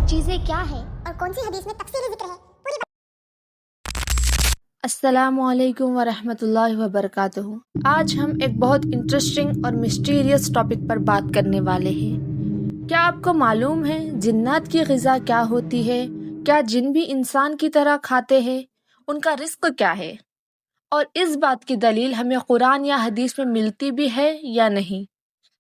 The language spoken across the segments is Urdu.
چیزیں کیا ہیں اور کون سی حدیث میں تفصیلی ذکر ہے پوری السلام علیکم ورحمۃ اللہ وبرکاتہ۔ آج ہم ایک بہت انٹرسٹنگ اور مسٹیریس ٹاپک پر بات کرنے والے ہیں۔ کیا آپ کو معلوم ہے جنات کی غذا کیا ہوتی ہے؟ کیا جن بھی انسان کی طرح کھاتے ہیں؟ ان کا رزق کیا ہے؟ اور اس بات کی دلیل ہمیں قرآن یا حدیث میں ملتی بھی ہے یا نہیں؟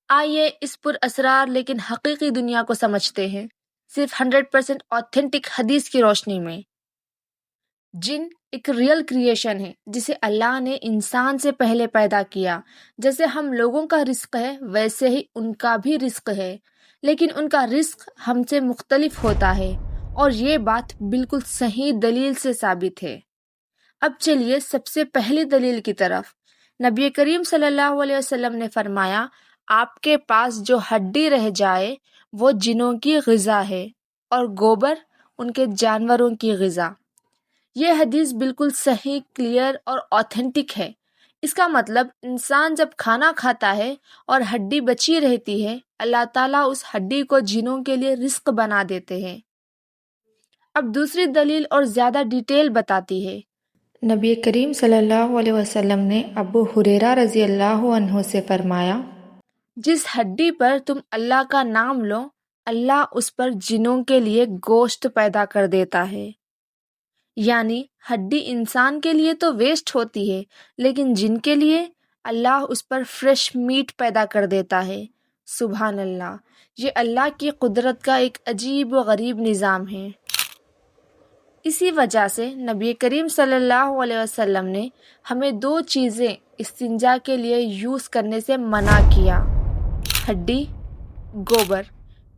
آئیے اس پر اسرار لیکن حقیقی دنیا کو سمجھتے ہیں، صرف 100% آتھینٹک حدیث کی روشنی میں۔ جن ایک ریئل کریشن ہے جسے اللہ نے انسان سے پہلے پیدا کیا۔ جیسے ہم لوگوں کا رزق ہے ویسے ہی ان کا بھی رزق ہے، لیکن ان کا رزق ہم سے مختلف ہوتا ہے، اور یہ بات بالکل صحیح دلیل سے ثابت ہے۔ اب چلیے سب سے پہلی دلیل کی طرف۔ نبی کریم صلی اللہ علیہ وسلم نے فرمایا، آپ کے پاس جو ہڈی رہ جائے وہ جنوں کی غذا ہے، اور گوبر ان کے جانوروں کی غذا۔ یہ حدیث بالکل صحیح، کلیئر اور آتھینٹک ہے۔ اس کا مطلب انسان جب کھانا کھاتا ہے اور ہڈی بچی رہتی ہے، اللہ تعالیٰ اس ہڈی کو جنوں کے لیے رزق بنا دیتے ہیں۔ اب دوسری دلیل اور زیادہ ڈیٹیل بتاتی ہے۔ نبی کریم صلی اللہ علیہ وسلم نے ابو ہریرہ رضی اللہ عنہ سے فرمایا، جس ہڈی پر تم اللہ کا نام لو، اللہ اس پر جنوں کے لیے گوشت پیدا کر دیتا ہے۔ یعنی ہڈی انسان کے لیے تو ویسٹ ہوتی ہے، لیکن جن کے لیے اللہ اس پر فریش میٹ پیدا کر دیتا ہے۔ سبحان اللہ! یہ اللہ کی قدرت کا ایک عجیب و غریب نظام ہے۔ اسی وجہ سے نبی کریم صلی اللہ علیہ وسلم نے ہمیں دو چیزیں استنجا کے لیے یوز کرنے سے منع کیا: ہڈی، گوبر،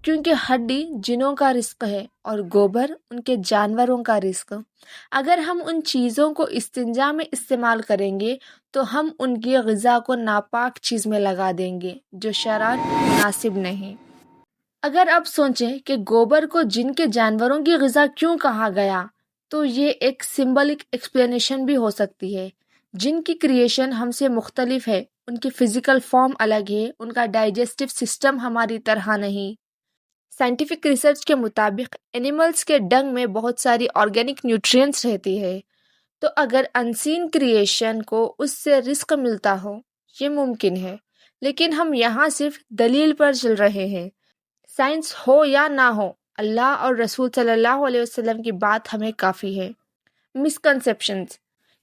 کیونکہ ہڈی جنوں کا رزق ہے اور گوبر ان کے جانوروں کا رزق۔ اگر ہم ان چیزوں کو استنجا میں استعمال کریں گے تو ہم ان کی غذا کو ناپاک چیز میں لگا دیں گے جو شرعاً مناسب نہیں۔ اگر آپ سوچیں کہ گوبر کو جن کے جانوروں کی غذا کیوں کہا گیا، تو یہ ایک سمبولک ایکسپلینیشن بھی ہو سکتی ہے۔ جن کی کریشن ہم سے مختلف ہے، ان کی فزیکل فارم الگ ہے، ان کا ڈائجسٹو سسٹم ہماری طرح نہیں۔ سائنٹیفک ریسرچ کے مطابق اینیملز کے ڈنگ میں بہت ساری آرگینک نیوٹرینٹس رہتی ہے، تو اگر انسین کریشن کو اس سے رزق ملتا ہو، یہ ممکن ہے۔ لیکن ہم یہاں صرف دلیل پر چل رہے ہیں۔ سائنس ہو یا نہ ہو، اللہ اور رسول صلی اللہ علیہ وسلم کی بات ہمیں کافی ہے۔ مسکنسیپشنز: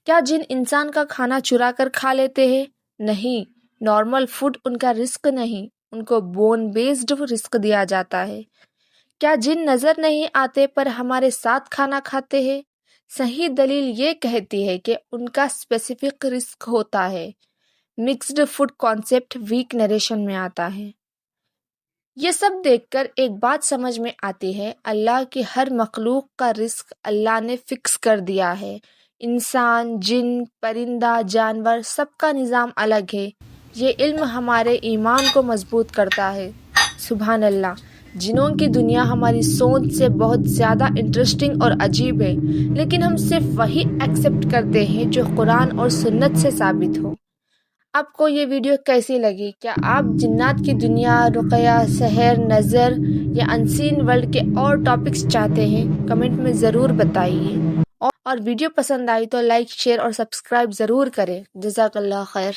کیا جن انسان کا کھانا چرا کر کھا لیتے ہیں؟ نہیں، نارمل فوڈ ان کا رزق نہیں، ان کو بون بیسڈ رزق دیا جاتا ہے۔ کیا جن نظر نہیں آتے پر ہمارے ساتھ کھانا کھاتے ہیں؟ صحیح دلیل یہ کہتی ہے کہ ان کا اسپیسیفک رزق ہوتا ہے۔ مکسڈ فوڈ کانسیپٹ ویک نریشن میں آتا ہے۔ یہ سب دیکھ کر ایک بات سمجھ میں آتی ہے، اللہ کی ہر مخلوق کا رزق اللہ نے فکس کر دیا ہے۔ انسان، جن، پرندہ، جانور، سب کا نظام الگ ہے۔ یہ علم ہمارے ایمان کو مضبوط کرتا ہے۔ سبحان اللہ! جنوں کی دنیا ہماری سوچ سے بہت زیادہ انٹرسٹنگ اور عجیب ہے، لیکن ہم صرف وہی ایکسیپٹ کرتے ہیں جو قرآن اور سنت سے ثابت ہو۔ آپ کو یہ ویڈیو کیسی لگی؟ کیا آپ جنات کی دنیا، رقیہ، سحر، نظر یا انسین ورلڈ کے اور ٹاپکس چاہتے ہیں؟ کمنٹ میں ضرور بتائیے، اور ویڈیو پسند آئی تو لائک، شیئر اور سبسکرائب ضرور کریں۔ جزاک اللہ خیر۔